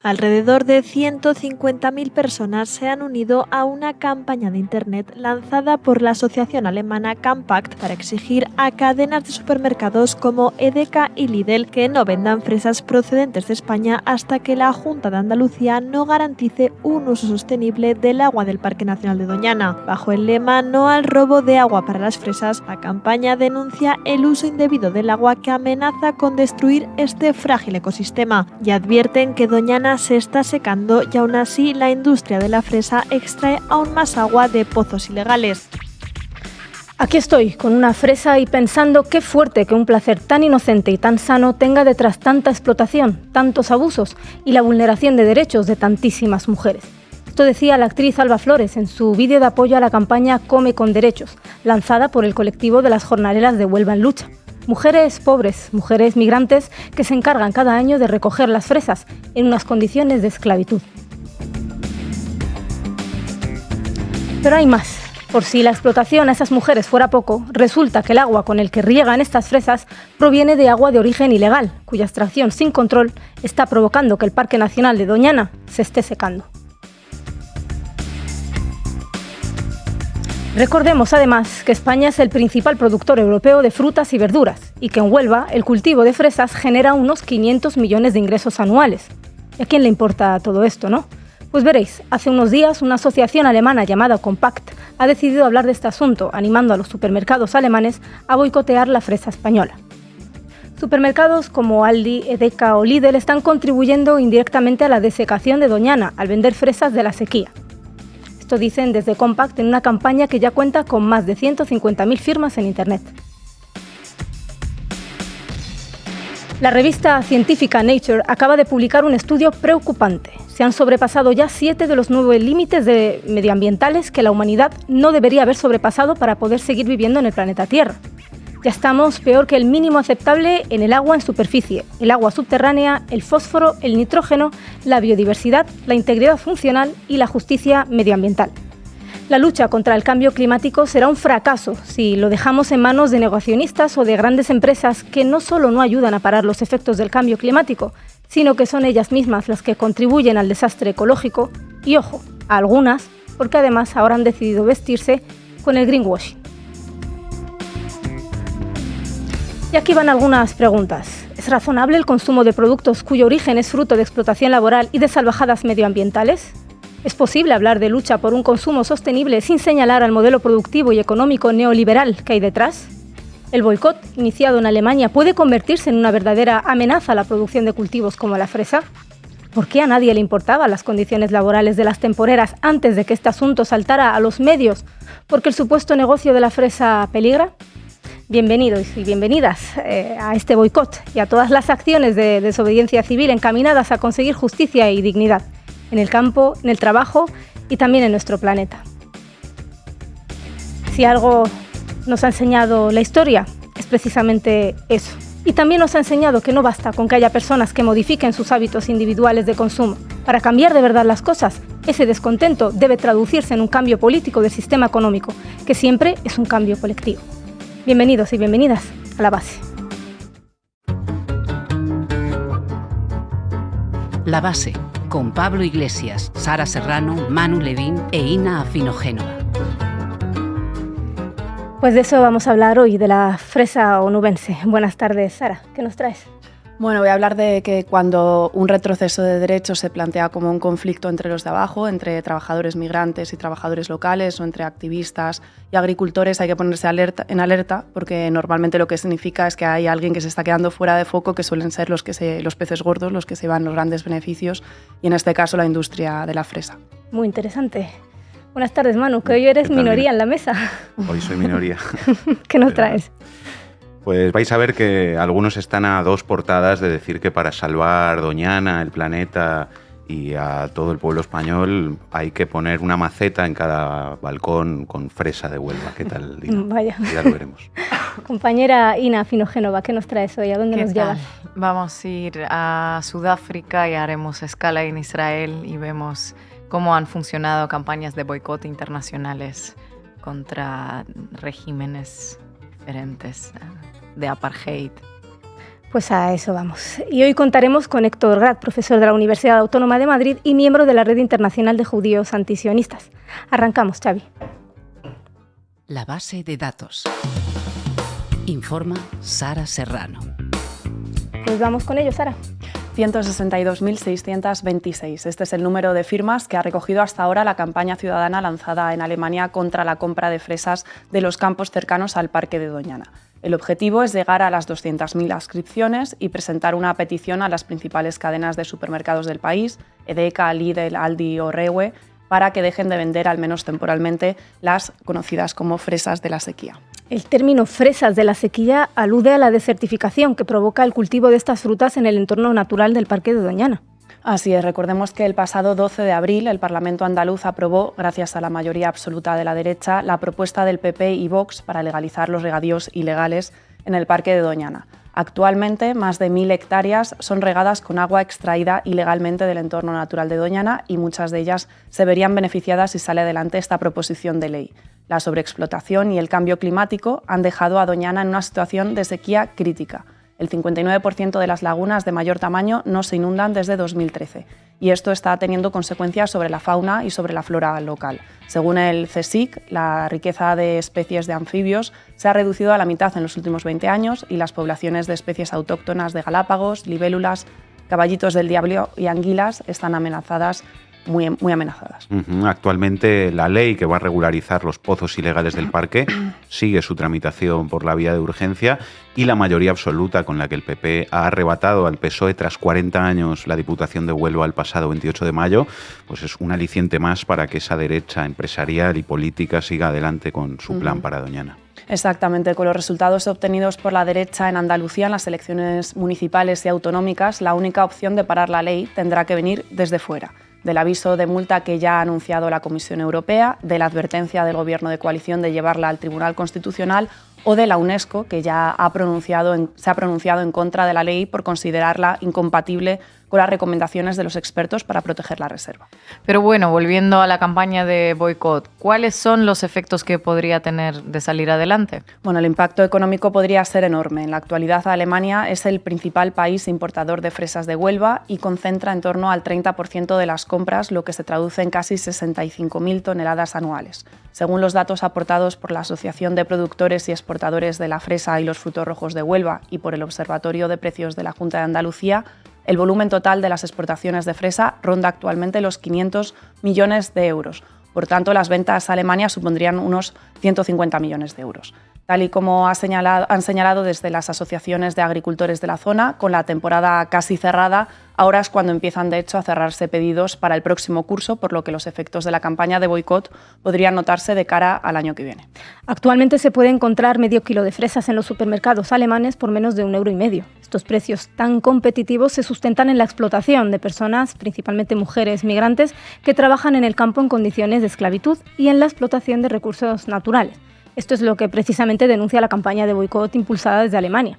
Alrededor de 150.000 personas se han unido a una campaña de Internet lanzada por la asociación alemana Campact para exigir a cadenas de supermercados como Edeka y Lidl que no vendan fresas procedentes de España hasta que la Junta de Andalucía no garantice un uso sostenible del agua del Parque Nacional de Doñana. Bajo el lema "No al robo de agua para las fresas", la campaña denuncia el uso indebido del agua que amenaza con destruir este frágil ecosistema y advierten que Doñana se está secando y aún así la industria de la fresa extrae aún más agua de pozos ilegales. Aquí estoy, con una fresa y pensando qué fuerte que un placer tan inocente y tan sano tenga detrás tanta explotación, tantos abusos y la vulneración de derechos de tantísimas mujeres. Esto decía la actriz Alba Flores en su vídeo de apoyo a la campaña Come con Derechos, lanzada por el colectivo de las jornaleras de Huelva en Lucha. Mujeres pobres, mujeres migrantes que se encargan cada año de recoger las fresas en unas condiciones de esclavitud. Pero hay más. Por si la explotación a esas mujeres fuera poco, resulta que el agua con el que riegan estas fresas proviene de agua de origen ilegal, cuya extracción sin control está provocando que el Parque Nacional de Doñana se esté secando. Recordemos además que España es el principal productor europeo de frutas y verduras y que en Huelva el cultivo de fresas genera unos 500 millones de ingresos anuales. ¿Y a quién le importa todo esto, no? Pues veréis, hace unos días una asociación alemana llamada Compact ha decidido hablar de este asunto, animando a los supermercados alemanes a boicotear la fresa española. Supermercados como Aldi, Edeka o Lidl están contribuyendo indirectamente a la desecación de Doñana al vender fresas de la sequía. Esto dicen desde Compact en una campaña que ya cuenta con más de 150.000 firmas en Internet. La revista científica Nature acaba de publicar un estudio preocupante. Se han sobrepasado ya 7 de los 9 límites medioambientales que la humanidad no debería haber sobrepasado para poder seguir viviendo en el planeta Tierra. Ya estamos peor que el mínimo aceptable en el agua en superficie, el agua subterránea, el fósforo, el nitrógeno, la biodiversidad, la integridad funcional y la justicia medioambiental. La lucha contra el cambio climático será un fracaso si lo dejamos en manos de negacionistas o de grandes empresas que no solo no ayudan a parar los efectos del cambio climático, sino que son ellas mismas las que contribuyen al desastre ecológico y, ojo, a algunas, porque además ahora han decidido vestirse con el greenwashing. Y aquí van algunas preguntas. ¿Es razonable el consumo de productos cuyo origen es fruto de explotación laboral y de salvajadas medioambientales? ¿Es posible hablar de lucha por un consumo sostenible sin señalar al modelo productivo y económico neoliberal que hay detrás? ¿El boicot iniciado en Alemania puede convertirse en una verdadera amenaza a la producción de cultivos como la fresa? ¿Por qué a nadie le importaban las condiciones laborales de las temporeras antes de que este asunto saltara a los medios? ¿Porque el supuesto negocio de la fresa peligra? Bienvenidos y bienvenidas a este boicot y a todas las acciones de desobediencia civil encaminadas a conseguir justicia y dignidad en el campo, en el trabajo y también en nuestro planeta. Si algo nos ha enseñado la historia, es precisamente eso. Y también nos ha enseñado que no basta con que haya personas que modifiquen sus hábitos individuales de consumo. Para cambiar de verdad las cosas, ese descontento debe traducirse en un cambio político del sistema económico, que siempre es un cambio colectivo. Bienvenidos y bienvenidas a La Base. La Base, con Pablo Iglesias, Sara Serrano, Manu Levín e Ina Afinogénova. Pues de eso vamos a hablar hoy, de la fresa onubense. Buenas tardes, Sara. ¿Qué nos traes? Bueno, voy a hablar de que cuando un retroceso de derechos se plantea como un conflicto entre los de abajo, entre trabajadores migrantes y trabajadores locales, o entre activistas y agricultores, hay que ponerse en alerta, porque normalmente lo que significa es que hay alguien que se está quedando fuera de foco, que suelen ser los peces gordos, los que se llevan los grandes beneficios, y en este caso la industria de la fresa. Muy interesante. Buenas tardes, Manu, que hoy eres minoría en la mesa. Hoy soy minoría. ¿Qué nos traes? Pues vais a ver que algunos están a 2 portadas de decir que para salvar Doñana, el planeta y a todo el pueblo español hay que poner una maceta en cada balcón con fresa de Huelva. ¿Qué tal, Dina? Vaya. Ya lo veremos. Compañera Ina Afinogénova, ¿qué nos traes hoy? ¿A dónde nos llevas? Vamos a ir a Sudáfrica y haremos escala en Israel y vemos cómo han funcionado campañas de boicot internacionales contra regímenes diferentes de apartheid. Pues a eso vamos. Y hoy contaremos con Héctor Grat, profesor de la Universidad Autónoma de Madrid y miembro de la Red Internacional de Judíos Antisionistas. Arrancamos, Xavi. La base de datos. Informa Sara Serrano. Pues vamos con ello, Sara. 162.626. Este es el número de firmas que ha recogido hasta ahora la campaña ciudadana lanzada en Alemania contra la compra de fresas de los campos cercanos al Parque de Doñana. El objetivo es llegar a las 200.000 inscripciones y presentar una petición a las principales cadenas de supermercados del país, Edeka, Lidl, Aldi o Rewe, para que dejen de vender, al menos temporalmente, las conocidas como fresas de la sequía. El término fresas de la sequía alude a la desertificación que provoca el cultivo de estas frutas en el entorno natural del Parque de Doñana. Así es, recordemos que el pasado 12 de abril el Parlamento andaluz aprobó, gracias a la mayoría absoluta de la derecha, la propuesta del PP y Vox para legalizar los regadíos ilegales en el Parque de Doñana. Actualmente, más de 1.000 hectáreas son regadas con agua extraída ilegalmente del entorno natural de Doñana y muchas de ellas se verían beneficiadas si sale adelante esta proposición de ley. La sobreexplotación y el cambio climático han dejado a Doñana en una situación de sequía crítica. El 59% de las lagunas de mayor tamaño no se inundan desde 2013 y esto está teniendo consecuencias sobre la fauna y sobre la flora local. Según el CSIC, la riqueza de especies de anfibios se ha reducido a la mitad en los últimos 20 años y las poblaciones de especies autóctonas de galápagos, libélulas, caballitos del diablo y anguilas están amenazadas. Muy amenazadas. Actualmente la ley que va a regularizar los pozos ilegales del parque sigue su tramitación por la vía de urgencia y la mayoría absoluta con la que el PP ha arrebatado al PSOE tras 40 años la Diputación de Huelva el pasado 28 de mayo, pues es un aliciente más para que esa derecha empresarial y política siga adelante con su plan para Doñana. Exactamente, con los resultados obtenidos por la derecha en Andalucía en las elecciones municipales y autonómicas, la única opción de parar la ley tendrá que venir desde fuera. Del aviso de multa que ya ha anunciado la Comisión Europea, de la advertencia del Gobierno de coalición de llevarla al Tribunal Constitucional o de la UNESCO, que ya se ha pronunciado en contra de la ley por considerarla incompatible con las recomendaciones de los expertos para proteger la reserva. Pero bueno, volviendo a la campaña de boicot, ¿cuáles son los efectos que podría tener de salir adelante? Bueno, el impacto económico podría ser enorme. En la actualidad, Alemania es el principal país importador de fresas de Huelva y concentra en torno al 30% de las compras, lo que se traduce en casi 65.000 toneladas anuales. Según los datos aportados por la Asociación de Productores y Exportadores de la Fresa y los Frutos Rojos de Huelva y por el Observatorio de Precios de la Junta de Andalucía, el volumen total de las exportaciones de fresa ronda actualmente los 500 millones de euros. Por tanto, las ventas a Alemania supondrían unos 150 millones de euros. Tal y como han señalado desde las asociaciones de agricultores de la zona, con la temporada casi cerrada, ahora es cuando empiezan de hecho a cerrarse pedidos para el próximo curso, por lo que los efectos de la campaña de boicot podrían notarse de cara al año que viene. Actualmente se puede encontrar medio kilo de fresas en los supermercados alemanes por menos de 1,5 €. Estos precios tan competitivos se sustentan en la explotación de personas, principalmente mujeres migrantes, que trabajan en el campo en condiciones de esclavitud y en la explotación de recursos naturales. Esto es lo que precisamente denuncia la campaña de boicot impulsada desde Alemania.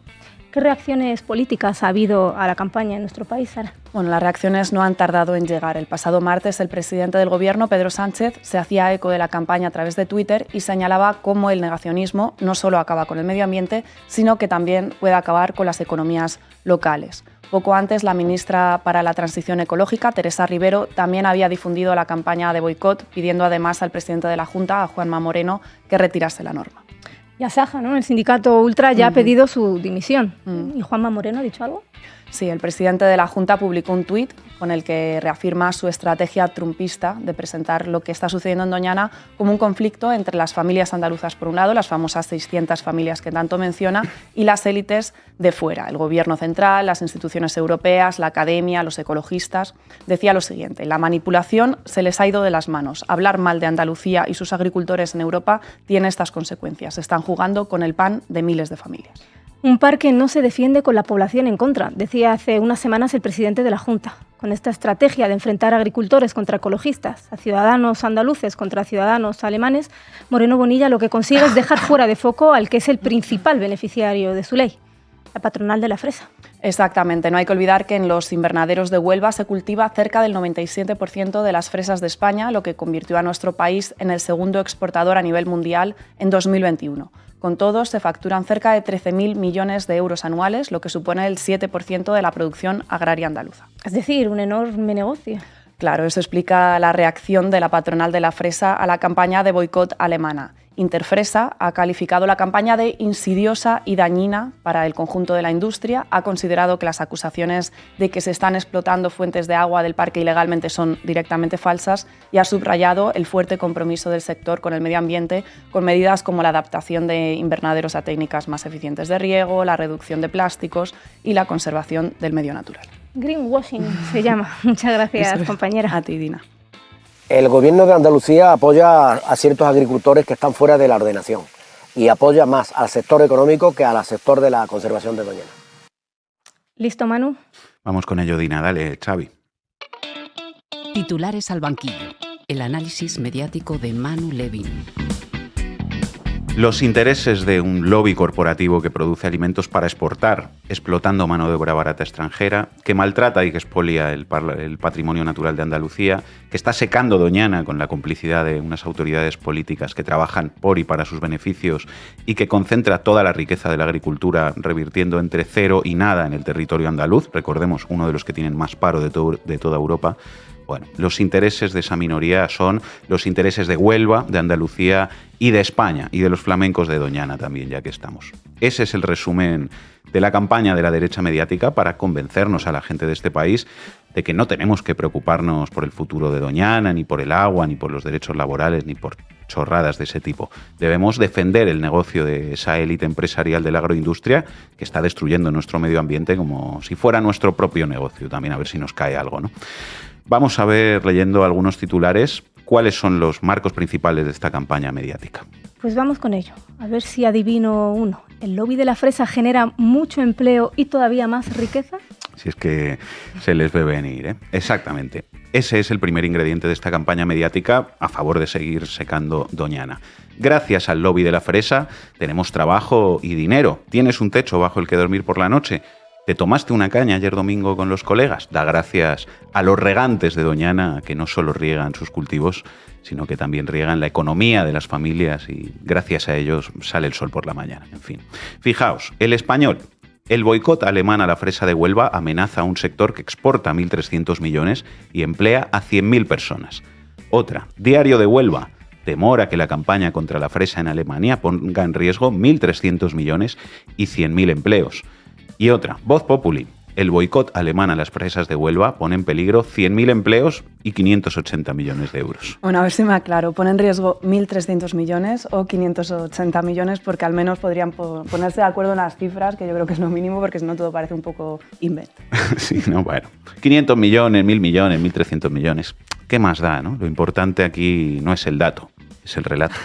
¿Qué reacciones políticas ha habido a la campaña en nuestro país, Sara? Bueno, las reacciones no han tardado en llegar. El pasado martes, el presidente del Gobierno, Pedro Sánchez, se hacía eco de la campaña a través de Twitter y señalaba cómo el negacionismo no solo acaba con el medio ambiente, sino que también puede acabar con las economías locales. Poco antes, la ministra para la Transición Ecológica, Teresa Rivero, también había difundido la campaña de boicot, pidiendo además al presidente de la Junta, a Juanma Moreno, que retirase la norma. Y Asaja, ¿no? El sindicato Ultra ya ha pedido su dimisión. ¿Y Juanma Moreno ha dicho algo? Sí, el presidente de la Junta publicó un tuit con el que reafirma su estrategia trumpista de presentar lo que está sucediendo en Doñana como un conflicto entre las familias andaluzas, por un lado, las famosas 600 familias que tanto menciona, y las élites de fuera, el gobierno central, las instituciones europeas, la academia, los ecologistas. Decía lo siguiente: la manipulación se les ha ido de las manos. Hablar mal de Andalucía y sus agricultores en Europa tiene estas consecuencias. Están jugando con el pan de miles de familias. Un parque no se defiende con la población en contra, decía hace unas semanas el presidente de la Junta. Con esta estrategia de enfrentar a agricultores contra ecologistas, a ciudadanos andaluces contra ciudadanos alemanes, Moreno Bonilla lo que consigue es dejar fuera de foco al que es el principal beneficiario de su ley, la patronal de la fresa. Exactamente, no hay que olvidar que en los invernaderos de Huelva se cultiva cerca del 97% de las fresas de España, lo que convirtió a nuestro país en el segundo exportador a nivel mundial en 2021. Con todo, se facturan cerca de 13.000 millones de euros anuales, lo que supone el 7% de la producción agraria andaluza. Es decir, un enorme negocio. Claro, eso explica la reacción de la patronal de la fresa a la campaña de boicot alemana. Interfresa ha calificado la campaña de insidiosa y dañina para el conjunto de la industria, ha considerado que las acusaciones de que se están explotando fuentes de agua del parque ilegalmente son directamente falsas y ha subrayado el fuerte compromiso del sector con el medio ambiente, con medidas como la adaptación de invernaderos a técnicas más eficientes de riego, la reducción de plásticos y la conservación del medio natural. Greenwashing se llama. Muchas gracias, compañera. A ti, Dina. El Gobierno de Andalucía apoya a ciertos agricultores que están fuera de la ordenación y apoya más al sector económico que al sector de la conservación de Doñana. ¿Listo, Manu? Vamos con ello, Dina. Dale, Xavi. Titulares al banquillo. El análisis mediático de Manu Levin. Los intereses de un lobby corporativo que produce alimentos para exportar, explotando mano de obra barata extranjera, que maltrata y que expolia el patrimonio natural de Andalucía, que está secando Doñana con la complicidad de unas autoridades políticas que trabajan por y para sus beneficios y que concentra toda la riqueza de la agricultura revirtiendo entre cero y nada en el territorio andaluz, recordemos, uno de los que tienen más paro de toda Europa. Bueno, los intereses de esa minoría son los intereses de Huelva, de Andalucía y de España, y de los flamencos de Doñana también, ya que estamos. Ese es el resumen de la campaña de la derecha mediática para convencernos a la gente de este país de que no tenemos que preocuparnos por el futuro de Doñana, ni por el agua, ni por los derechos laborales, ni por chorradas de ese tipo. Debemos defender el negocio de esa élite empresarial de la agroindustria que está destruyendo nuestro medio ambiente como si fuera nuestro propio negocio. También a ver si nos cae algo, ¿no? Vamos a ver, leyendo algunos titulares, cuáles son los marcos principales de esta campaña mediática. Pues vamos con ello, a ver si adivino uno. ¿El lobby de la fresa genera mucho empleo y todavía más riqueza? Si es que se les ve venir, ¿eh? Exactamente. Ese es el primer ingrediente de esta campaña mediática a favor de seguir secando Doñana. Gracias al lobby de la fresa tenemos trabajo y dinero. Tienes un techo bajo el que dormir por la noche. ¿Te tomaste una caña ayer domingo con los colegas? Da gracias a los regantes de Doñana, que no solo riegan sus cultivos, sino que también riegan la economía de las familias y gracias a ellos sale el sol por la mañana. En fin, fijaos, El Español. El boicot alemán a la fresa de Huelva amenaza a un sector que exporta 1.300 millones y emplea a 100.000 personas. Otra, Diario de Huelva. Temor a que la campaña contra la fresa en Alemania ponga en riesgo 1.300 millones y 100.000 empleos. Y otra, Voz Populi. El boicot alemán a las fresas de Huelva pone en peligro 100.000 empleos y 580 millones de euros. Bueno, a ver si me aclaro. ¿Pone en riesgo 1.300 millones o 580 millones? Porque al menos podrían ponerse de acuerdo en las cifras, que yo creo que es lo mínimo, porque si no todo parece un poco invent. Sí, no, bueno. 500 millones, 1.000 millones, 1.300 millones. ¿Qué más da, no? Lo importante aquí no es el dato, es el relato.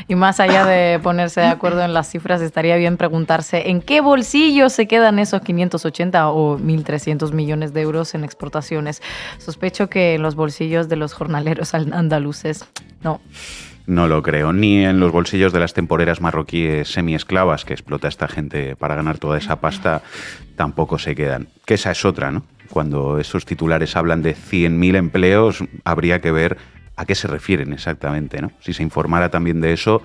Y más allá de ponerse de acuerdo en las cifras, estaría bien preguntarse en qué bolsillo se quedan esos 580 o 1.300 millones de euros en exportaciones. Sospecho que en los bolsillos de los jornaleros andaluces, no. No lo creo, ni en los bolsillos de las temporeras marroquíes semiesclavas que explota esta gente para ganar toda esa pasta, tampoco se quedan. Que esa es otra, ¿no? Cuando esos titulares hablan de 100.000 empleos, habría que ver a qué se refieren exactamente, ¿no? Si se informara también de eso,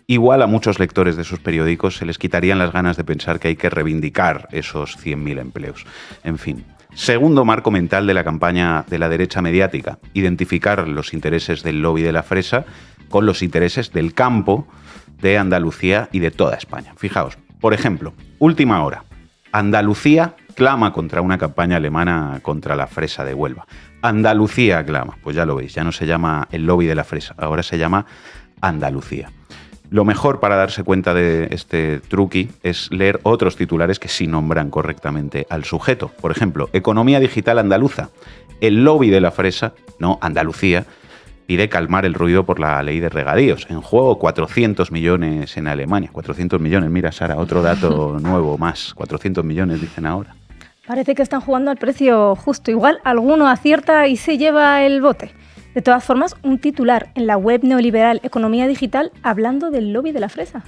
igual a muchos lectores de esos periódicos se les quitarían las ganas de pensar que hay que reivindicar esos 100.000 empleos. En fin. Segundo marco mental de la campaña de la derecha mediática, identificar los intereses del lobby de la fresa con los intereses del campo de Andalucía y de toda España. Fijaos, por ejemplo, última hora. Andalucía clama contra una campaña alemana contra la fresa de Huelva. Andalucía clama, pues ya lo veis, ya no se llama el lobby de la fresa, ahora se llama Andalucía. Lo mejor para darse cuenta de este truqui es leer otros titulares que sí nombran correctamente al sujeto. Por ejemplo, Economía Digital Andaluza. El lobby de la fresa, no Andalucía, pide calmar el ruido por la ley de regadíos. En juego 400 millones en Alemania. 400 millones, mira Sara, otro dato nuevo más. 400 millones dicen ahora. Parece que están jugando al precio justo. Igual alguno acierta y se lleva el bote. De todas formas, un titular en la web neoliberal Economía Digital hablando del lobby de la fresa.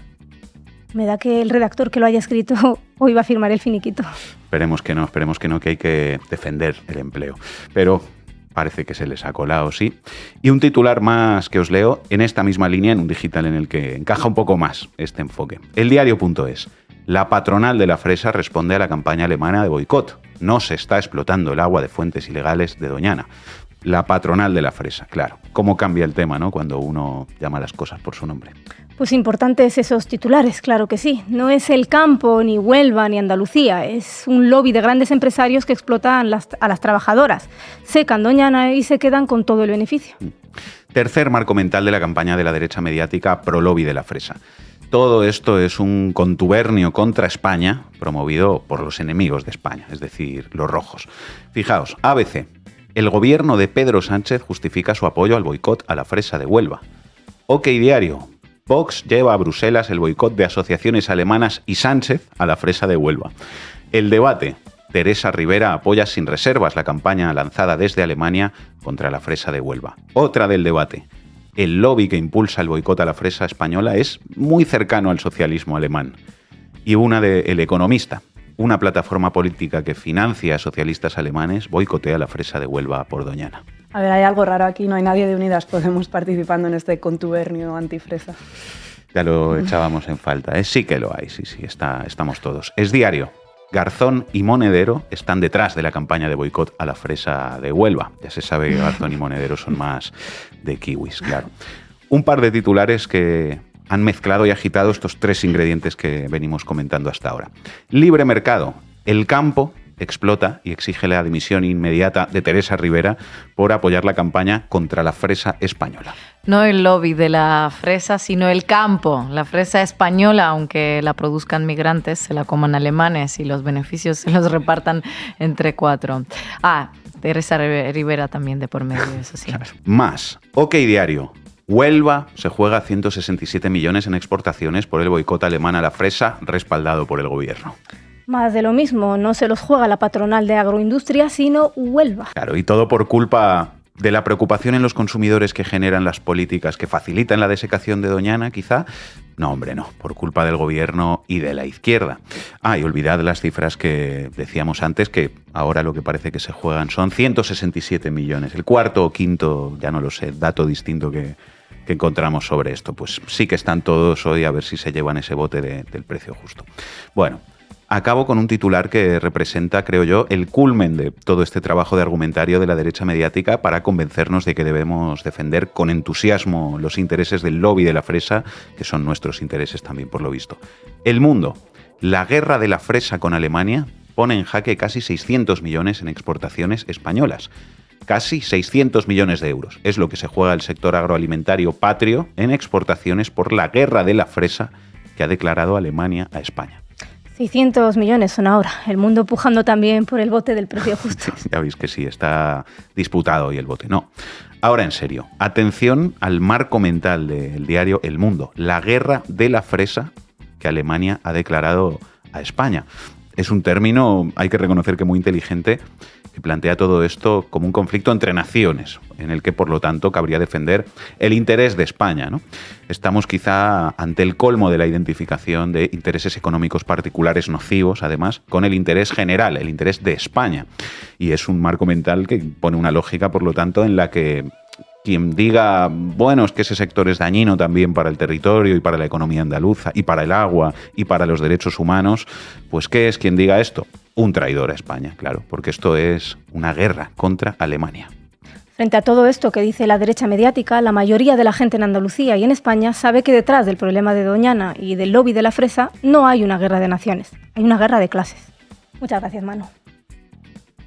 Me da que el redactor que lo haya escrito hoy va a firmar el finiquito. Esperemos que no, que hay que defender el empleo. Pero parece que se les ha colado, sí. Y un titular más que os leo en esta misma línea, en un digital en el que encaja un poco más este enfoque. Eldiario.es. La patronal de la fresa responde a la campaña alemana de boicot. No se está explotando el agua de fuentes ilegales de Doñana. La patronal de la fresa, claro. ¿Cómo cambia el tema, no? Cuando uno llama las cosas por su nombre. Pues importantes esos titulares, claro que sí. No es el campo, ni Huelva, ni Andalucía. Es un lobby de grandes empresarios que explotan a las trabajadoras. Secan Doñana y se quedan con todo el beneficio. Tercer marco mental de la campaña de la derecha mediática pro lobby de la fresa. Todo esto es un contubernio contra España promovido por los enemigos de España, es decir, los rojos. Fijaos, ABC. El gobierno de Pedro Sánchez justifica su apoyo al boicot a la fresa de Huelva. OK Diario. Vox lleva a Bruselas el boicot de asociaciones alemanas y Sánchez a la fresa de Huelva. El Debate. Teresa Rivera apoya sin reservas la campaña lanzada desde Alemania contra la fresa de Huelva. Otra del Debate. El lobby que impulsa el boicot a la fresa española es muy cercano al socialismo alemán. Y una de El Economista. Una plataforma política que financia a socialistas alemanes boicotea la fresa de Huelva por Doñana. A ver, hay algo raro aquí, no hay nadie de Unidas Podemos participando en este contubernio antifresa. Ya lo echábamos en falta, ¿eh? Sí que lo hay, sí, estamos todos. Es Diario. Garzón y Monedero están detrás de la campaña de boicot a la fresa de Huelva. Ya se sabe que Garzón y Monedero son más de kiwis, claro. Un par de titulares que han mezclado y agitado estos tres ingredientes que venimos comentando hasta ahora. Libre mercado. El campo explota y exige la dimisión inmediata de Teresa Rivera por apoyar la campaña contra la fresa española. No el lobby de la fresa, sino el campo. La fresa española, aunque la produzcan migrantes, se la coman alemanes y los beneficios se los repartan entre 4. Teresa Rivera también de por medio, eso sí. Más. OK Diario. Huelva se juega 167 millones en exportaciones por el boicot alemán a la fresa, respaldado por el gobierno. Más de lo mismo, no se los juega la patronal de agroindustria, sino Huelva. Claro, y todo por culpa de la preocupación en los consumidores que generan las políticas que facilitan la desecación de Doñana, quizá. No, hombre, no, por culpa del gobierno y de la izquierda. Y olvidad las cifras que decíamos antes, que ahora lo que parece que se juegan son 167 millones. El cuarto o quinto, ya no lo sé, dato distinto que encontramos sobre esto. Pues sí que están todos hoy a ver si se llevan ese bote del precio justo. Bueno, acabo con un titular que representa, creo yo, el culmen de todo este trabajo de argumentario de la derecha mediática para convencernos de que debemos defender con entusiasmo los intereses del lobby de la fresa, que son nuestros intereses también, por lo visto. El Mundo. La guerra de la fresa con Alemania pone en jaque casi 600 millones en exportaciones españolas. Casi 600 millones de euros. Es lo que se juega el sector agroalimentario patrio en exportaciones por la guerra de la fresa que ha declarado Alemania a España. 600 millones son ahora. El Mundo pujando también por el bote del precio justo. Ya veis que sí, está disputado hoy el bote. No. Ahora en serio, atención al marco mental del diario El Mundo. La guerra de la fresa que Alemania ha declarado a España. Es un término, hay que reconocer que muy inteligente, que plantea todo esto como un conflicto entre naciones, en el que, por lo tanto, cabría defender el interés de España, ¿no? Estamos quizá ante el colmo de la identificación de intereses económicos particulares nocivos, además, con el interés general, el interés de España. Y es un marco mental que pone una lógica, por lo tanto, en la que quien diga, bueno, es que ese sector es dañino también para el territorio y para la economía andaluza y para el agua y para los derechos humanos, pues ¿qué es quien diga esto? Un traidor a España, claro, porque esto es una guerra contra Alemania. Frente a todo esto que dice la derecha mediática, la mayoría de la gente en Andalucía y en España sabe que detrás del problema de Doñana y del lobby de la fresa no hay una guerra de naciones, hay una guerra de clases. Muchas gracias, Manu.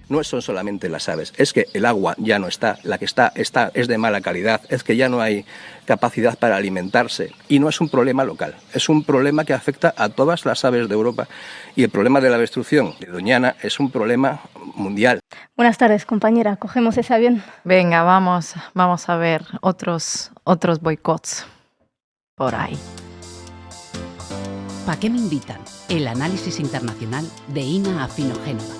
No son solamente las aves, es que el agua ya no está, la que está es de mala calidad, es que ya no hay capacidad para alimentarse y no es un problema local, es un problema que afecta a todas las aves de Europa y el problema de la destrucción de Doñana es un problema mundial. Buenas tardes, compañera, cogemos ese avión. Venga, vamos a ver otros boicots por ahí. ¿Para qué me invitan? El análisis internacional de Ina Afino Génova.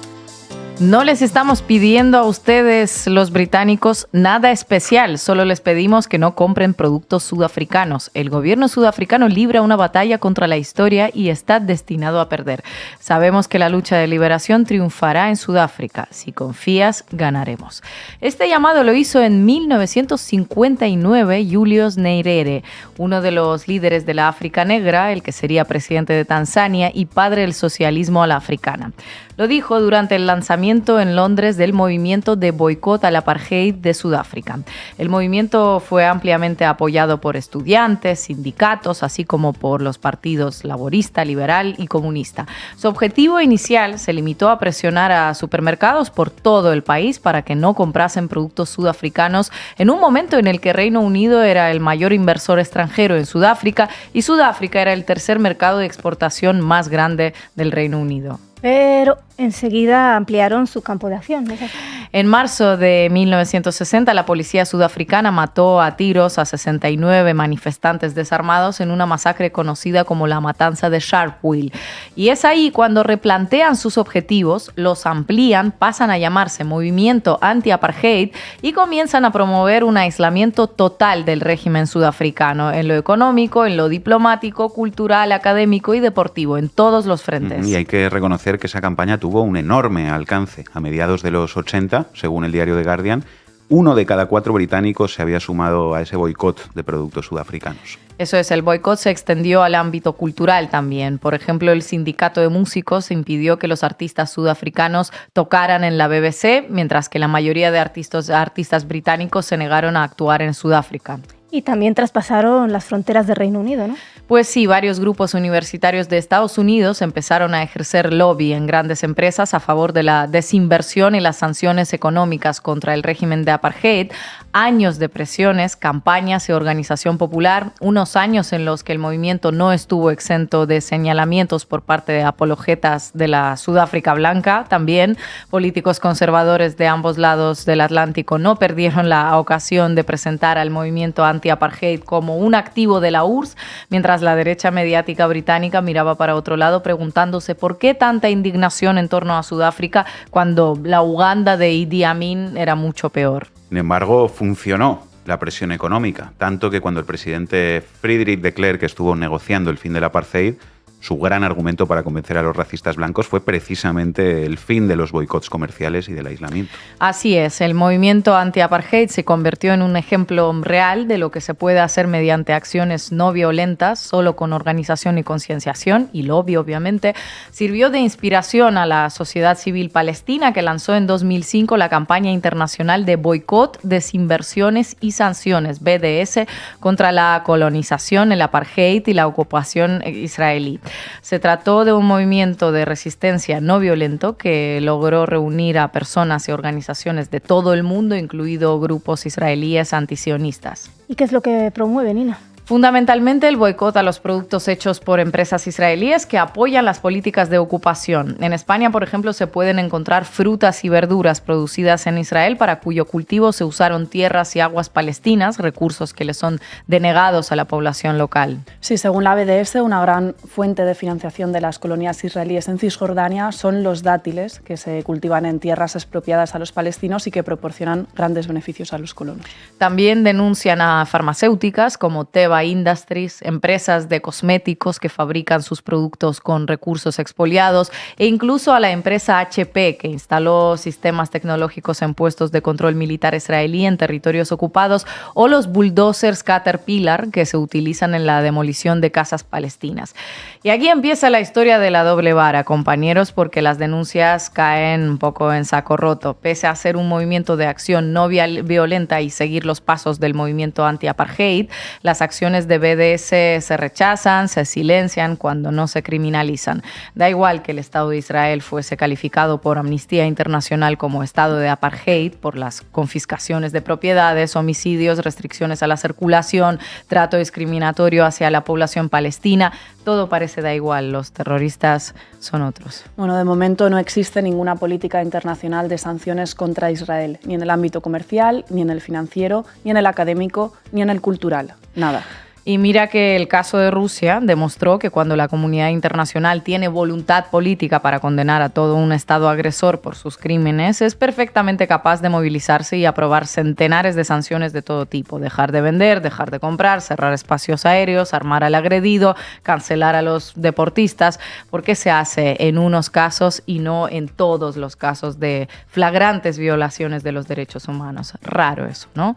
No les estamos pidiendo a ustedes, los británicos, nada especial, solo les pedimos que no compren productos sudafricanos. El gobierno sudafricano libra una batalla contra la historia y está destinado a perder. Sabemos que la lucha de liberación triunfará en Sudáfrica. Si confías, ganaremos. Este llamado lo hizo en 1959 Julius Nyerere, uno de los líderes de la África Negra, el que sería presidente de Tanzania y padre del socialismo a la africana. Lo dijo durante el lanzamiento en Londres del movimiento de boicot al apartheid de Sudáfrica. El movimiento fue ampliamente apoyado por estudiantes, sindicatos, así como por los partidos laborista, liberal y comunista. Su objetivo inicial se limitó a presionar a supermercados por todo el país para que no comprasen productos sudafricanos en un momento en el que Reino Unido era el mayor inversor extranjero en Sudáfrica y Sudáfrica era el tercer mercado de exportación más grande del Reino Unido. Pero enseguida ampliaron su campo de acción, ¿no es así? En marzo de 1960, la policía sudafricana mató a tiros a 69 manifestantes desarmados en una masacre conocida como la Matanza de Sharpeville. Y es ahí cuando replantean sus objetivos, los amplían, pasan a llamarse Movimiento Anti-Apartheid y comienzan a promover un aislamiento total del régimen sudafricano en lo económico, en lo diplomático, cultural, académico y deportivo, en todos los frentes. Y hay que reconocer que esa campaña tuvo un enorme alcance. A mediados de los 80, según el diario The Guardian, 1 de cada 4 británicos se había sumado a ese boicot de productos sudafricanos. Eso es, el boicot se extendió al ámbito cultural también. Por ejemplo, el sindicato de músicos impidió que los artistas sudafricanos tocaran en la BBC, mientras que la mayoría de artistas británicos se negaron a actuar en Sudáfrica. Y también traspasaron las fronteras del Reino Unido, ¿no? Pues sí, varios grupos universitarios de Estados Unidos empezaron a ejercer lobby en grandes empresas a favor de la desinversión y las sanciones económicas contra el régimen de apartheid. Años de presiones, campañas y organización popular, unos años en los que el movimiento no estuvo exento de señalamientos por parte de apologetas de la Sudáfrica blanca. También políticos conservadores de ambos lados del Atlántico no perdieron la ocasión de presentar al movimiento anti-apartheid como un activo de la URSS, mientras la derecha mediática británica miraba para otro lado preguntándose por qué tanta indignación en torno a Sudáfrica cuando la Uganda de Idi Amin era mucho peor. Sin embargo, funcionó la presión económica, tanto que cuando el presidente Friedrich de Klerk estuvo negociando el fin del apartheid, su gran argumento para convencer a los racistas blancos fue precisamente el fin de los boicots comerciales y del aislamiento. Así es, el movimiento anti-apartheid se convirtió en un ejemplo real de lo que se puede hacer mediante acciones no violentas, solo con organización y concienciación, y lobby obviamente. Sirvió de inspiración a la sociedad civil palestina, que lanzó en 2005 la campaña internacional de boicot, desinversiones y sanciones, BDS, contra la colonización, el apartheid y la ocupación israelí. Se trató de un movimiento de resistencia no violento que logró reunir a personas y organizaciones de todo el mundo, incluido grupos israelíes antisionistas. ¿Y qué es lo que promueve, Nina? Fundamentalmente el boicot a los productos hechos por empresas israelíes que apoyan las políticas de ocupación. En España, por ejemplo, se pueden encontrar frutas y verduras producidas en Israel para cuyo cultivo se usaron tierras y aguas palestinas, recursos que le son denegados a la población local. Sí, según la BDS, una gran fuente de financiación de las colonias israelíes en Cisjordania son los dátiles que se cultivan en tierras expropiadas a los palestinos y que proporcionan grandes beneficios a los colonos. También denuncian a farmacéuticas como Teva Industries, empresas de cosméticos que fabrican sus productos con recursos expoliados, e incluso a la empresa HP, que instaló sistemas tecnológicos en puestos de control militar israelí en territorios ocupados, o los bulldozers Caterpillar, que se utilizan en la demolición de casas palestinas. Y aquí empieza la historia de la doble vara, compañeros, porque las denuncias caen un poco en saco roto. Pese a ser un movimiento de acción no violenta y seguir los pasos del movimiento anti-apartheid, las acciones de BDS se rechazan, se silencian cuando no se criminalizan. Da igual que el Estado de Israel fuese calificado por Amnistía Internacional como Estado de apartheid por las confiscaciones de propiedades, homicidios, restricciones a la circulación, trato discriminatorio hacia la población palestina. Todo parece da igual, los terroristas son otros. Bueno, de momento no existe ninguna política internacional de sanciones contra Israel, ni en el ámbito comercial, ni en el financiero, ni en el académico, ni en el cultural. Nada. Y mira que el caso de Rusia demostró que cuando la comunidad internacional tiene voluntad política para condenar a todo un Estado agresor por sus crímenes, es perfectamente capaz de movilizarse y aprobar centenares de sanciones de todo tipo. Dejar de vender, dejar de comprar, cerrar espacios aéreos, armar al agredido, cancelar a los deportistas, porque se hace en unos casos y no en todos los casos de flagrantes violaciones de los derechos humanos. Raro eso, ¿no?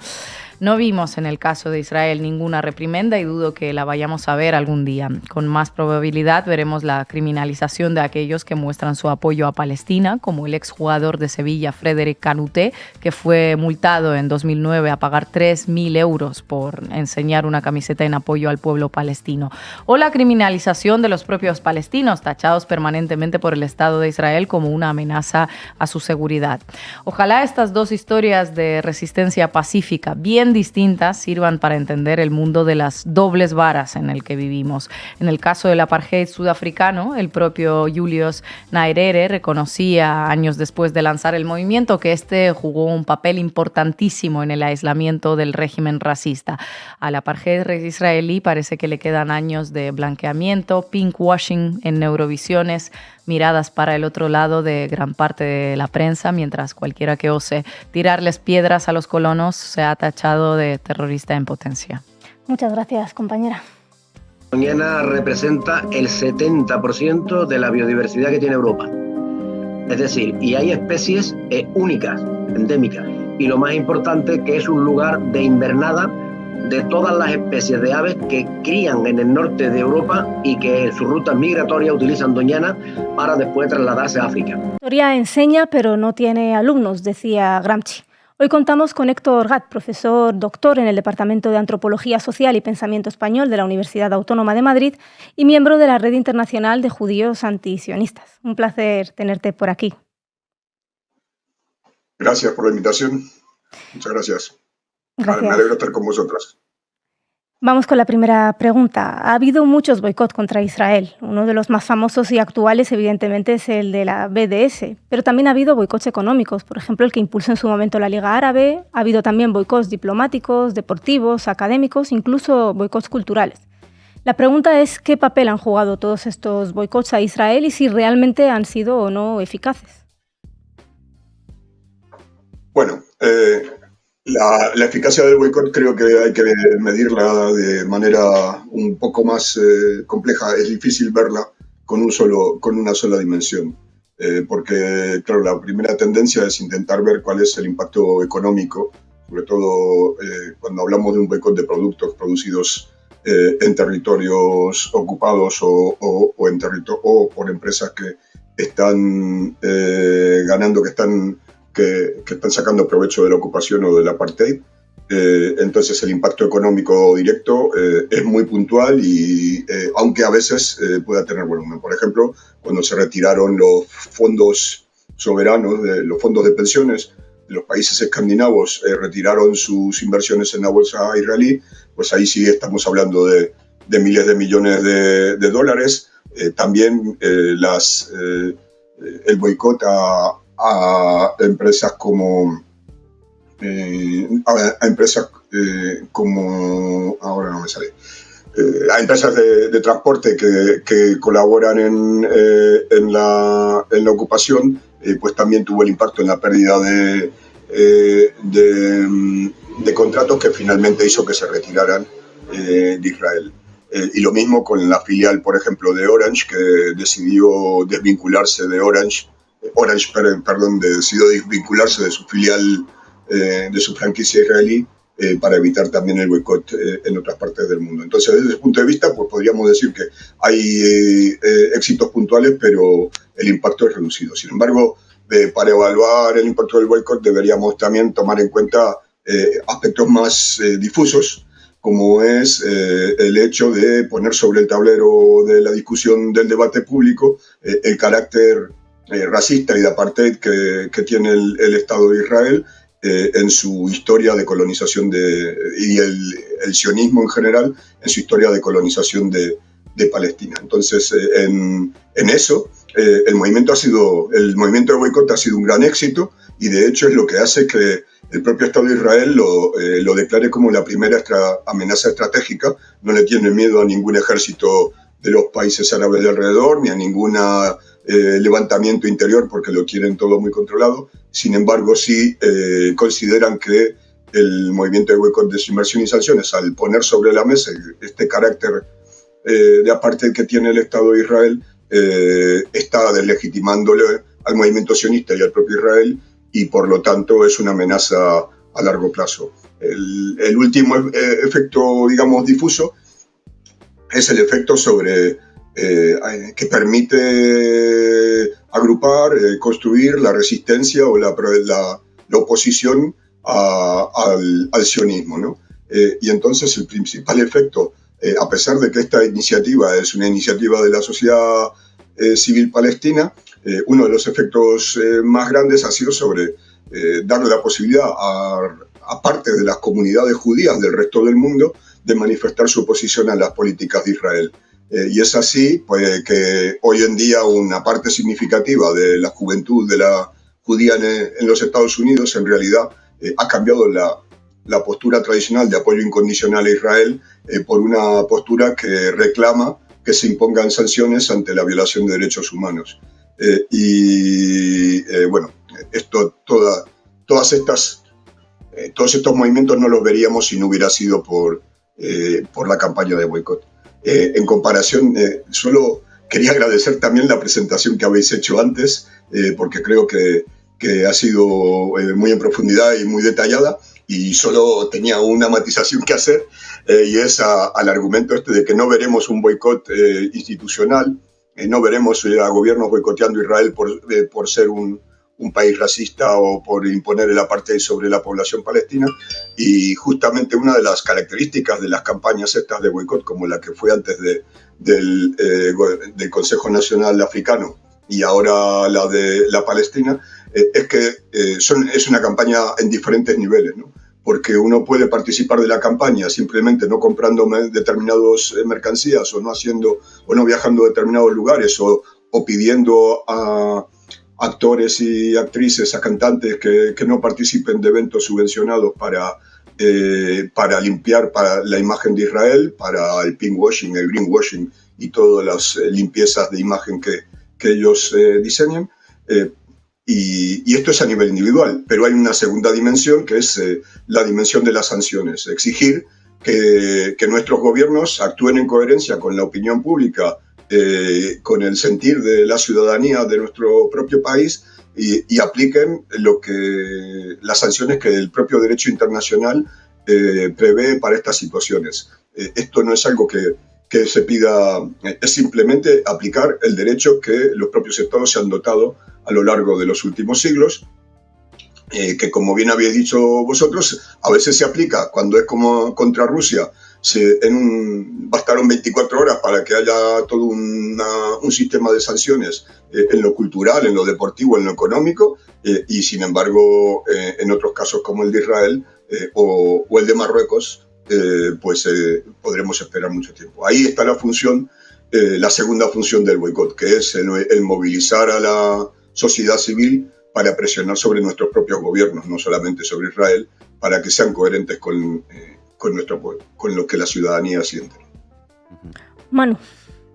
No vimos en el caso de Israel ninguna reprimenda y dudo que la vayamos a ver algún día. Con más probabilidad veremos la criminalización de aquellos que muestran su apoyo a Palestina, como el exjugador de Sevilla, Frédéric Canuté, que fue multado en 2009 a pagar 3.000 euros por enseñar una camiseta en apoyo al pueblo palestino. O la criminalización de los propios palestinos, tachados permanentemente por el Estado de Israel como una amenaza a su seguridad. Ojalá estas dos historias de resistencia pacífica, bien distintas, sirvan para entender el mundo de las dobles varas en el que vivimos. En el caso del apartheid sudafricano, el propio Julius Nyerere reconocía años después de lanzar el movimiento que este jugó un papel importantísimo en el aislamiento del régimen racista. Al apartheid israelí parece que le quedan años de blanqueamiento, pinkwashing en neurovisiones, miradas para el otro lado de gran parte de la prensa, mientras cualquiera que ose tirarles piedras a los colonos se ha tachado de terrorista en potencia. Muchas gracias, compañera. Doñana representa el 70% de la biodiversidad que tiene Europa. Es decir, y hay especies únicas, endémicas. Y lo más importante, que es un lugar de invernada de todas las especies de aves que crían en el norte de Europa y que en sus rutas migratorias utilizan Doñana para después trasladarse a África. La historia enseña, pero no tiene alumnos, decía Gramsci. Hoy contamos con Héctor Gat, profesor doctor en el Departamento de Antropología Social y Pensamiento Español de la Universidad Autónoma de Madrid y miembro de la Red Internacional de Judíos Antisionistas. Un placer tenerte por aquí. Gracias por la invitación. Muchas gracias. Gracias. Me alegro de estar con vosotras. Vamos con la primera pregunta. Ha habido muchos boicots contra Israel. Uno de los más famosos y actuales, evidentemente, es el de la BDS. Pero también ha habido boicots económicos. Por ejemplo, el que impulsó en su momento la Liga Árabe. Ha habido también boicots diplomáticos, deportivos, académicos, incluso boicots culturales. La pregunta es qué papel han jugado todos estos boicots a Israel y si realmente han sido o no eficaces. Bueno, la eficacia del boicot creo que hay que medirla de manera un poco más compleja. Es difícil verla con una sola dimensión, porque claro, la primera tendencia es intentar ver cuál es el impacto económico, sobre todo cuando hablamos de un boicot de productos producidos en territorios ocupados o por empresas que están ganando, que están sacando provecho de la ocupación o del apartheid. Entonces el impacto económico directo es muy puntual y aunque a veces pueda tener volumen. Por ejemplo, cuando se retiraron los fondos soberanos, los fondos de pensiones de los países escandinavos, retiraron sus inversiones en la bolsa israelí, pues ahí sí estamos hablando de miles de millones de dólares. También el boicot a empresas como ahora no me sale, a empresas de transporte que colaboran en la ocupación, pues también tuvo el impacto en la pérdida de contratos que finalmente hizo que se retiraran de Israel. Y lo mismo con la filial, por ejemplo, de Orange, que decidió desvincularse de decidió desvincularse de su filial, de su franquicia israelí, para evitar también el boicot en otras partes del mundo. Entonces, desde ese punto de vista, pues podríamos decir que hay éxitos puntuales, pero el impacto es reducido. Sin embargo, para evaluar el impacto del boicot deberíamos también tomar en cuenta aspectos más difusos, como es el hecho de poner sobre el tablero de la discusión del debate público el carácter racista y de apartheid que tiene el Estado de Israel en su historia de colonización y el sionismo en general en su historia de colonización de Palestina. Entonces, en eso, el movimiento de boicot ha sido un gran éxito y de hecho es lo que hace que el propio Estado de Israel lo declare como la primera amenaza estratégica. No le tiene miedo a ningún ejército de los países árabes de alrededor, ni a ningún levantamiento interior, porque lo tienen todo muy controlado. Sin embargo, sí consideran que el movimiento de boicot, desinversión y sanciones, al poner sobre la mesa este carácter de apartheid que tiene el Estado de Israel, está deslegitimándole al movimiento sionista y al propio Israel, y por lo tanto es una amenaza a largo plazo. El último efecto, digamos, difuso es el efecto sobre que permite agrupar, construir la resistencia o la oposición al sionismo, ¿no? Y entonces el principal efecto, a pesar de que esta iniciativa es una iniciativa de la sociedad civil palestina, uno de los efectos más grandes ha sido sobre darle la posibilidad a parte de las comunidades judías del resto del mundo de manifestar su oposición a las políticas de Israel. Y es así pues, que hoy en día una parte significativa de la juventud de la judía en los Estados Unidos en realidad ha cambiado la postura tradicional de apoyo incondicional a Israel por una postura que reclama que se impongan sanciones ante la violación de derechos humanos. Bueno, todos estos movimientos no los veríamos si no hubiera sido por la campaña de boicot. En comparación, solo quería agradecer también la presentación que habéis hecho antes, porque creo que ha sido muy en profundidad y muy detallada, y solo tenía una matización que hacer, y es al argumento de que no veremos un boicot institucional, no veremos a gobiernos boicoteando a Israel por ser un país racista o por imponer el apartheid sobre la población palestina. Y justamente una de las características de las campañas estas de boicot, como la que fue antes del Consejo Nacional Africano y ahora la de la Palestina, es que es una campaña en diferentes niveles, ¿no? Porque uno puede participar de la campaña simplemente no comprando determinadas mercancías o no viajando a determinados lugares o pidiendo a actores y actrices, a cantantes que no participen de eventos subvencionados para limpiar para la imagen de Israel, para el pinkwashing, el greenwashing y todas las limpiezas de imagen que ellos diseñan. Y esto es a nivel individual, pero hay una segunda dimensión que es la dimensión de las sanciones. Exigir que nuestros gobiernos actúen en coherencia con la opinión pública, con el sentir de la ciudadanía de nuestro propio país y apliquen las sanciones que el propio derecho internacional prevé para estas situaciones. Esto no es algo que se pida, es simplemente aplicar el derecho que los propios estados se han dotado a lo largo de los últimos siglos, que como bien habéis dicho vosotros, a veces se aplica cuando es como contra Rusia. Bastaron 24 horas para que haya todo un sistema de sanciones en lo cultural, en lo deportivo, en lo económico, y sin embargo en otros casos como el de Israel o el de Marruecos, podremos esperar mucho tiempo. Ahí está la segunda función del boicot, que es el movilizar a la sociedad civil para presionar sobre nuestros propios gobiernos, no solamente sobre Israel, para que sean coherentes con lo que la ciudadanía siente. Manu.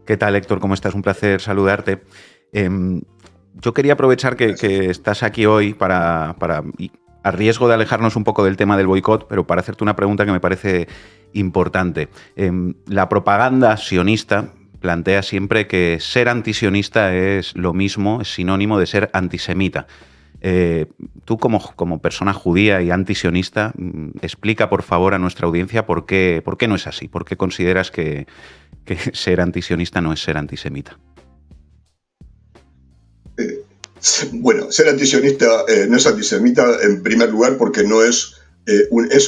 ¿Qué tal, Héctor? ¿Cómo estás? Un placer saludarte. Yo quería aprovechar que estás aquí hoy para a riesgo de alejarnos un poco del tema del boicot, pero para hacerte una pregunta que me parece importante. La propaganda sionista plantea siempre que ser antisionista es lo mismo, es sinónimo de ser antisemita. Tú como persona judía y antisionista, explica por favor a nuestra audiencia por qué no es así, por qué consideras que ser antisionista no es ser antisemita. Bueno, ser antisionista no es antisemita en primer lugar porque no es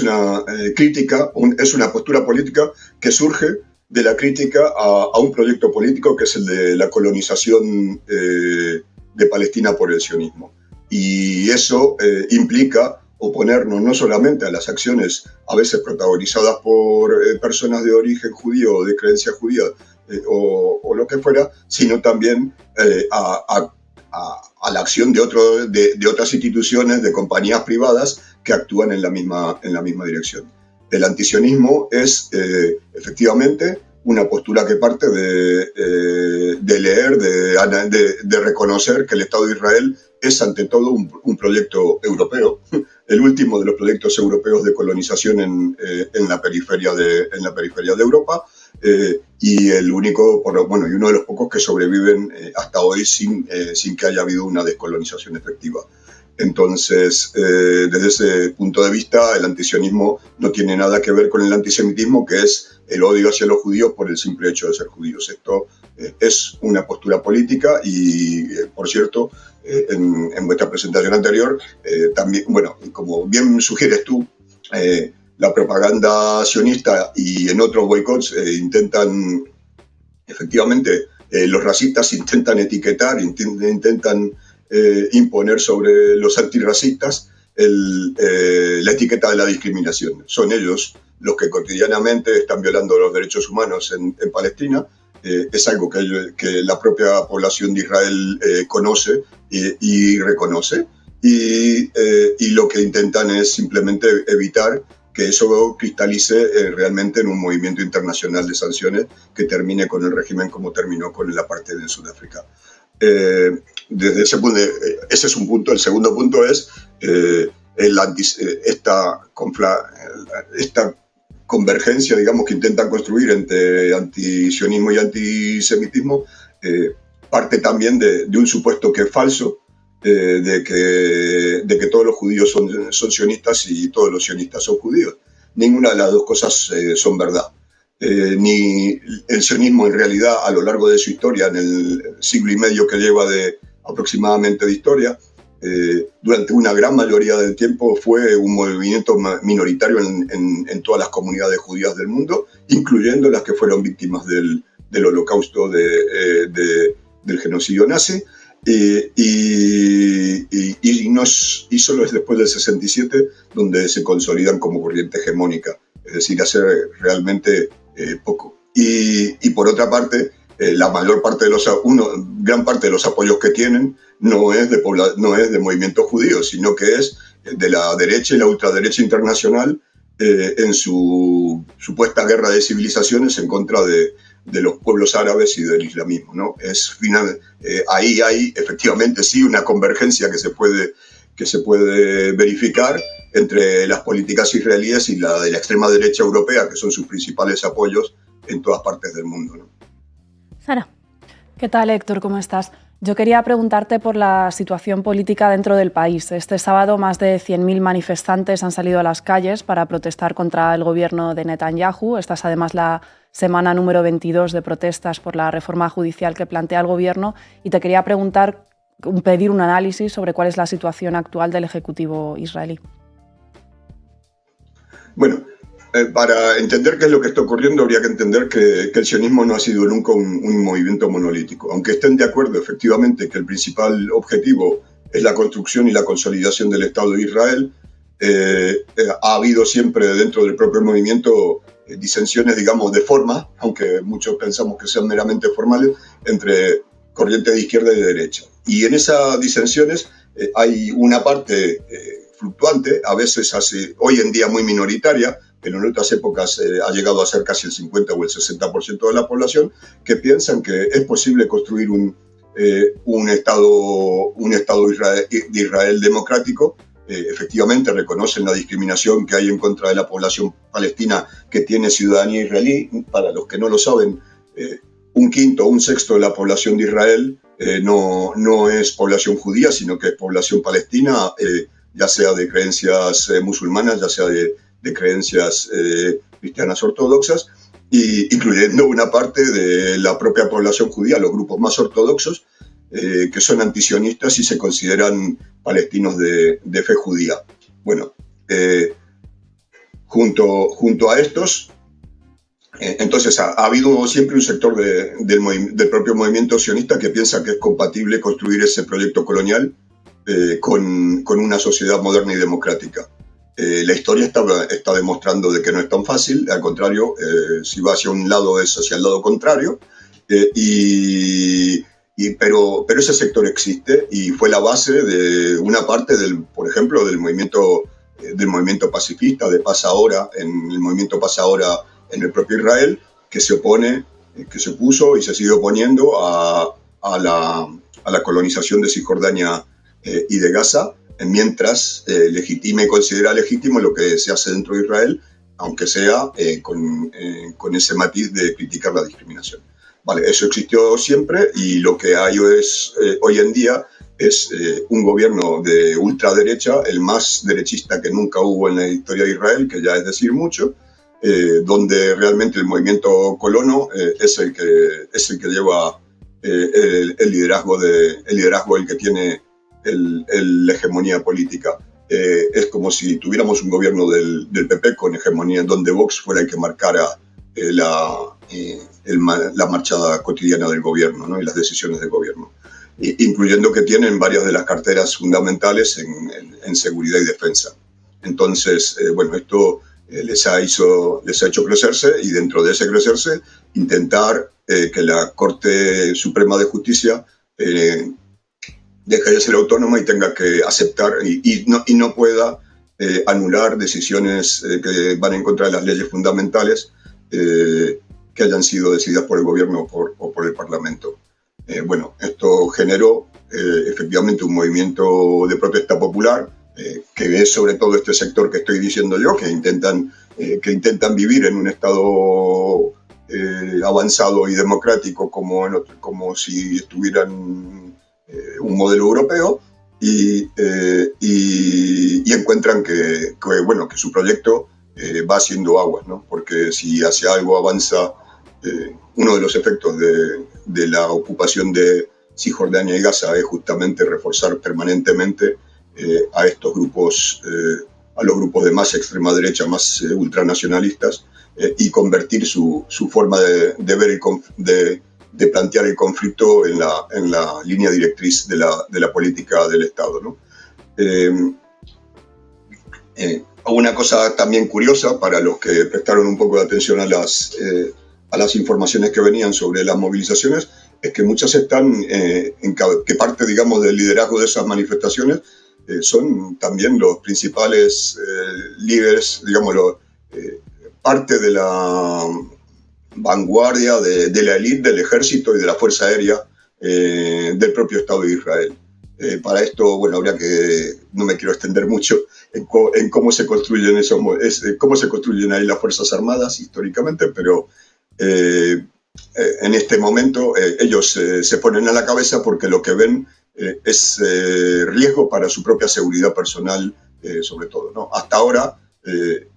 una crítica, es una postura política que surge de la crítica a un proyecto político que es el de la colonización de Palestina por el sionismo. Y eso implica oponernos no solamente a las acciones a veces protagonizadas por personas de origen judío o de creencia judía o lo que fuera, sino también a a la acción de otras instituciones, de compañías privadas que actúan en la misma dirección. El antisionismo es efectivamente una postura que parte de leer, de reconocer que el Estado de Israel es ante todo un proyecto europeo, el último de los proyectos europeos de colonización en la periferia de Europa, y el único, y uno de los pocos que sobreviven hasta hoy sin que haya habido una descolonización efectiva. Entonces, desde ese punto de vista, el antisionismo no tiene nada que ver con el antisemitismo, que es el odio hacia los judíos por el simple hecho de ser judíos. Esto es una postura política y, por cierto, en vuestra presentación anterior, también, como bien sugieres tú, la propaganda sionista y en otros boicots intentan, efectivamente, los racistas intentan etiquetar, intentan imponer sobre los antirracistas la etiqueta de la discriminación. Son ellos los que cotidianamente están violando los derechos humanos en Palestina. Es algo que la propia población de Israel conoce y reconoce, y lo que intentan es simplemente evitar que eso cristalice realmente en un movimiento internacional de sanciones que termine con el régimen como terminó con el apartheid en Sudáfrica. Desde ese es un punto. El segundo punto es esta convergencia, digamos, que intentan construir entre antisionismo y antisemitismo, parte también de un supuesto que es falso, de que todos los judíos son sionistas y todos los sionistas son judíos. Ninguna de las dos cosas son verdad. Ni el sionismo en realidad a lo largo de su historia, en el siglo y medio que lleva aproximadamente de historia, durante una gran mayoría del tiempo fue un movimiento minoritario en todas las comunidades judías del mundo, incluyendo las que fueron víctimas del holocausto, del genocidio nazi, y solo es después del 67 donde se consolidan como corriente hegemónica, es decir, hace realmente poco. Y por otra parte, gran parte de los apoyos que tienen no es de movimientos judíos, sino que es de la derecha y la ultraderecha internacional en su supuesta guerra de civilizaciones en contra de los pueblos árabes y del islamismo, ¿no? Ahí hay efectivamente sí una convergencia que se puede verificar entre las políticas israelíes y la de la extrema derecha europea, que son sus principales apoyos en todas partes del mundo, ¿no? Sara. ¿Qué tal, Héctor? ¿Cómo estás? Yo quería preguntarte por la situación política dentro del país. Este sábado más de 100.000 manifestantes han salido a las calles para protestar contra el gobierno de Netanyahu. Esta es además la semana número 22 de protestas por la reforma judicial que plantea el gobierno, y te quería pedir un análisis sobre cuál es la situación actual del Ejecutivo israelí. Bueno, para entender qué es lo que está ocurriendo habría que entender que el sionismo no ha sido nunca un movimiento monolítico. Aunque estén de acuerdo efectivamente que el principal objetivo es la construcción y la consolidación del Estado de Israel, ha habido siempre dentro del propio movimiento disensiones, digamos, de forma, aunque muchos pensamos que sean meramente formales, entre corrientes de izquierda y de derecha. Y en esas disensiones hay una parte fluctuante, a veces hoy en día muy minoritaria, pero en otras épocas ha llegado a ser casi el 50 o el 60% de la población, que piensan que es posible construir un Estado de Israel democrático. Efectivamente reconocen la discriminación que hay en contra de la población palestina que tiene ciudadanía israelí. Para los que no lo saben, un quinto o un sexto de la población de Israel no es población judía, sino que es población palestina, ya sea de creencias musulmanas, ya sea de creencias cristianas ortodoxas, incluyendo una parte de la propia población judía, los grupos más ortodoxos, que son antisionistas y se consideran palestinos de fe judía. Bueno, junto a estos, entonces ha habido siempre un sector del propio movimiento sionista que piensa que es compatible construir ese proyecto colonial con una sociedad moderna y democrática. La historia está demostrando de que no es tan fácil, al contrario, si va hacia un lado es hacia el lado contrario, y Pero ese sector existe y fue la base de una parte, por ejemplo, del movimiento pacifista de Paz Ahora, en el movimiento Paz Ahora en el propio Israel, que se opuso y se sigue oponiendo a la colonización de Cisjordania y de Gaza, mientras legitima y considera legítimo lo que se hace dentro de Israel, aunque sea con ese matiz de criticar la discriminación. Vale, eso existió siempre y lo que hay hoy en día es un gobierno de ultraderecha, el más derechista que nunca hubo en la historia de Israel, que ya es decir mucho, donde realmente el movimiento colono es el que lleva el liderazgo el que tiene la hegemonía política. Es como si tuviéramos un gobierno del PP con hegemonía, donde Vox fuera el que marcara la marcha cotidiana del gobierno, ¿no? Y las decisiones del gobierno, incluyendo que tienen varias de las carteras fundamentales en seguridad y defensa. Entonces, bueno, esto les ha hecho crecerse, y dentro de ese crecerse intentar que la Corte Suprema de Justicia deje de ser autónoma y tenga que aceptar y no pueda anular decisiones que van en contra de las leyes fundamentales que hayan sido decididas por el gobierno o por el Parlamento. Bueno, esto generó efectivamente un movimiento de protesta popular que es sobre todo este sector que estoy diciendo yo, que intentan vivir en un estado avanzado y democrático como si estuvieran un modelo europeo, y encuentran que su proyecto va haciendo aguas, ¿no? Porque si hacia algo avanza, uno de los efectos de la ocupación de Cisjordania y Gaza es justamente reforzar permanentemente a estos grupos, a los grupos de más extrema derecha, más ultranacionalistas, y convertir su forma de ver de plantear el conflicto en la línea directriz de la política del Estado, ¿no? Una cosa también curiosa para los que prestaron un poco de atención a las informaciones que venían sobre las movilizaciones, es que muchas están, que parte, digamos, del liderazgo de esas manifestaciones son también los principales líderes, digamos, parte de la vanguardia de la élite del ejército y de la Fuerza Aérea del propio Estado de Israel. Para esto, bueno, no me quiero extender mucho en cómo se construyen cómo se construyen ahí las Fuerzas Armadas históricamente, pero en este momento ellos se ponen a la cabeza porque lo que ven es riesgo para su propia seguridad personal, sobre todo, ¿no? Hasta ahora,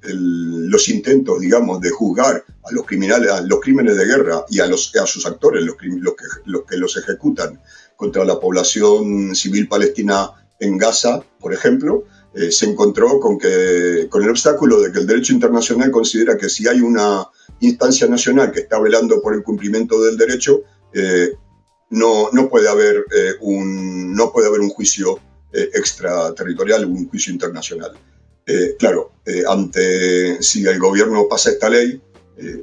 los intentos, digamos, de juzgar a los criminales, a los crímenes de guerra y a sus actores, los que los ejecutan contra la población civil palestina en Gaza, por ejemplo, se encontró con el obstáculo de que el derecho internacional considera que si hay una instancia nacional que está velando por el cumplimiento del derecho, no puede haber un juicio extraterritorial, un juicio internacional. Claro, si el gobierno pasa esta ley,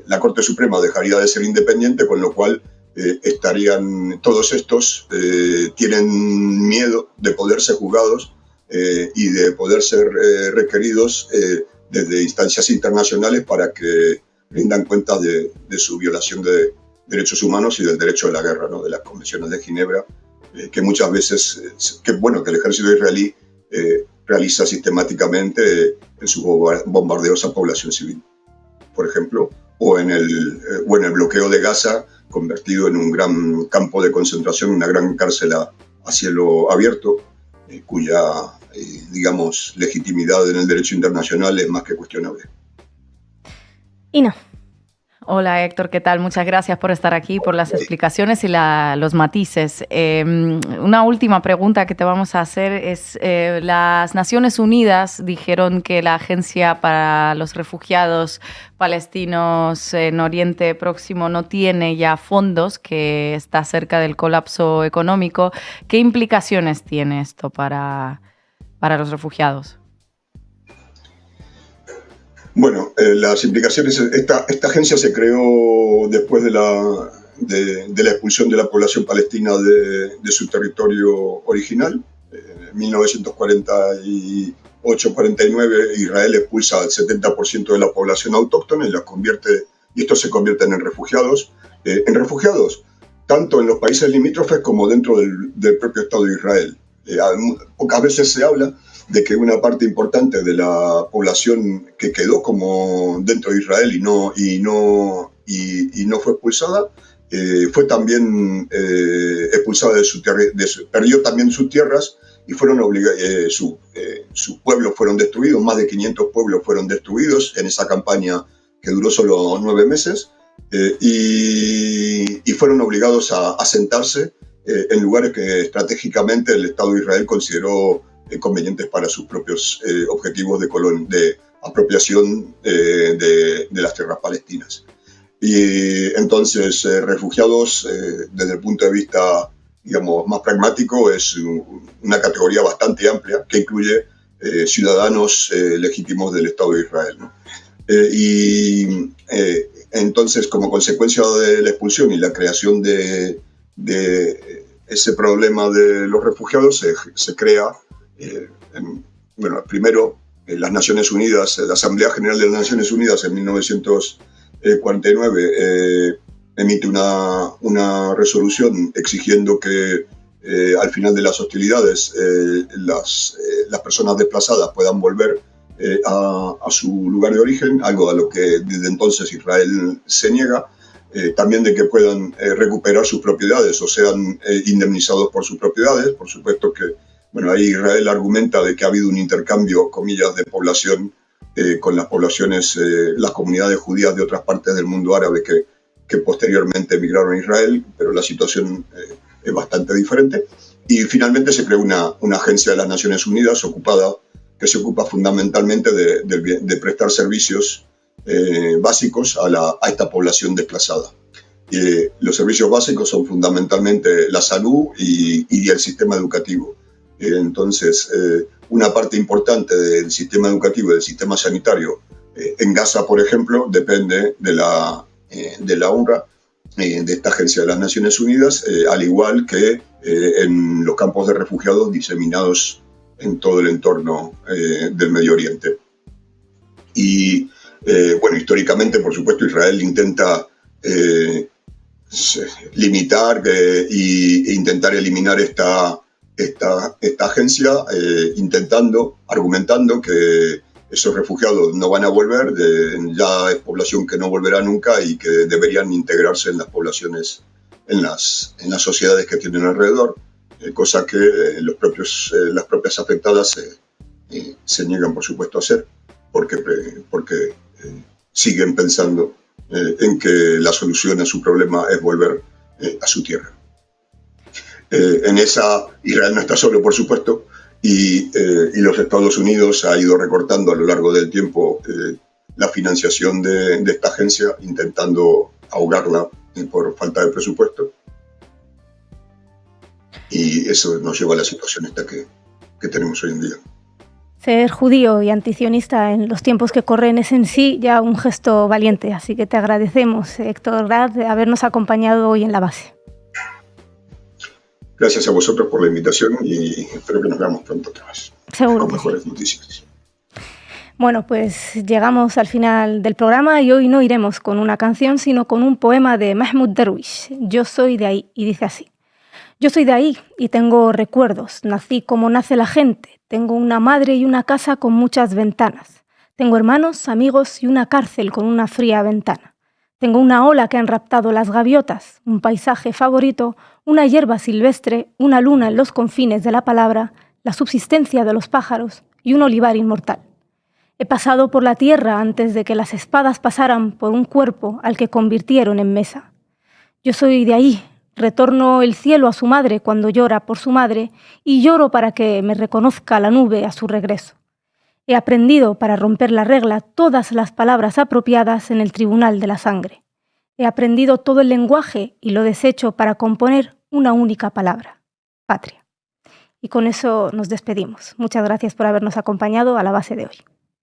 la Corte Suprema dejaría de ser independiente, con lo cual todos estos tienen miedo de poder ser juzgados y de poder ser requeridos desde instancias internacionales para que rindan cuenta de su violación de derechos humanos y del derecho de la guerra, ¿no? De las convenciones de Ginebra, que muchas veces, que el ejército israelí realiza sistemáticamente en sus bombardeos a población civil, por ejemplo, o en el bloqueo de Gaza, convertido en un gran campo de concentración, una gran cárcel a cielo abierto, cuya, digamos, legitimidad en el derecho internacional es más que cuestionable. Ina. Hola Héctor, ¿qué tal? Muchas gracias por estar aquí, por las explicaciones y los matices. Una última pregunta que te vamos a hacer es, las Naciones Unidas dijeron que la Agencia para los Refugiados Palestinos en Oriente Próximo no tiene ya fondos, que está cerca del colapso económico. ¿Qué implicaciones tiene esto para los refugiados? Bueno, las implicaciones, esta agencia se creó después de de la expulsión de la población palestina de su territorio original. En 1948-49 Israel expulsa al 70% de la población autóctona y estos se convierten en refugiados. Tanto en los países limítrofes como dentro del propio Estado de Israel. Pocas veces se habla de que una parte importante de la población que quedó como dentro de Israel y no fue expulsada, fue también expulsada perdió también sus tierras y sus pueblos fueron destruidos. Más de 500 pueblos fueron destruidos en esa campaña que duró solo 9 meses. Y fueron obligados a asentarse en lugares que estratégicamente el Estado de Israel consideró convenientes para sus propios objetivos de apropiación de las tierras palestinas. Y entonces, refugiados, desde el punto de vista, digamos, más pragmático, es una categoría bastante amplia que incluye ciudadanos legítimos del Estado de Israel, ¿no? Entonces, como consecuencia de la expulsión y la creación de ese problema de los refugiados, se crea, primero, las Naciones Unidas, la Asamblea General de las Naciones Unidas en 1949 emite una resolución exigiendo que al final de las hostilidades las personas desplazadas puedan volver a su lugar de origen, algo a lo que desde entonces Israel se niega, también de que puedan recuperar sus propiedades o sean indemnizados por sus propiedades. Por supuesto que, ahí Israel argumenta de que ha habido un intercambio, comillas, de población con las poblaciones, las comunidades judías de otras partes del mundo árabe que posteriormente emigraron a Israel, pero la situación es bastante diferente. Y finalmente se creó una agencia de las Naciones Unidas que se ocupa fundamentalmente de prestar servicios básicos a esta población desplazada. Los servicios básicos son fundamentalmente la salud y el sistema educativo. Entonces, una parte importante del sistema educativo y del sistema sanitario en Gaza, por ejemplo, depende de la UNRWA, de esta agencia de las Naciones Unidas, al igual que en los campos de refugiados diseminados en todo el entorno del Medio Oriente. Y históricamente, por supuesto, Israel intenta limitar e intentar eliminar esta agencia, argumentando que esos refugiados no van a volver, ya es población que no volverá nunca y que deberían integrarse en las poblaciones, en las sociedades que tienen alrededor, cosa que las propias afectadas se niegan, por supuesto, a hacer, porque siguen pensando en que la solución a su problema es volver a su tierra. En esa, Israel no está solo, por supuesto, y los Estados Unidos ha ido recortando a lo largo del tiempo la financiación de esta agencia, intentando ahogarla por falta de presupuesto. Y eso nos lleva a la situación esta que tenemos hoy en día. Ser judío y antisionista en los tiempos que corren es en sí ya un gesto valiente, así que te agradecemos, Héctor Grad, de habernos acompañado hoy en La Base. Gracias a vosotros por la invitación y espero que nos veamos pronto otra vez. Seguro. Con mejores noticias. Bueno, pues llegamos al final del programa y hoy no iremos con una canción, sino con un poema de Mahmoud Darwish, Yo soy de ahí, y dice así. Yo soy de ahí y tengo recuerdos, nací como nace la gente, tengo una madre y una casa con muchas ventanas, tengo hermanos, amigos y una cárcel con una fría ventana. Tengo una ola que han raptado las gaviotas, un paisaje favorito, una hierba silvestre, una luna en los confines de la palabra, la subsistencia de los pájaros y un olivar inmortal. He pasado por la tierra antes de que las espadas pasaran por un cuerpo al que convirtieron en mesa. Yo soy de ahí, retorno el cielo a su madre cuando llora por su madre y lloro para que me reconozca la nube a su regreso. He aprendido para romper la regla todas las palabras apropiadas en el tribunal de la sangre. He aprendido todo el lenguaje y lo desecho para componer una única palabra, patria. Y con eso nos despedimos. Muchas gracias por habernos acompañado a La Base de hoy.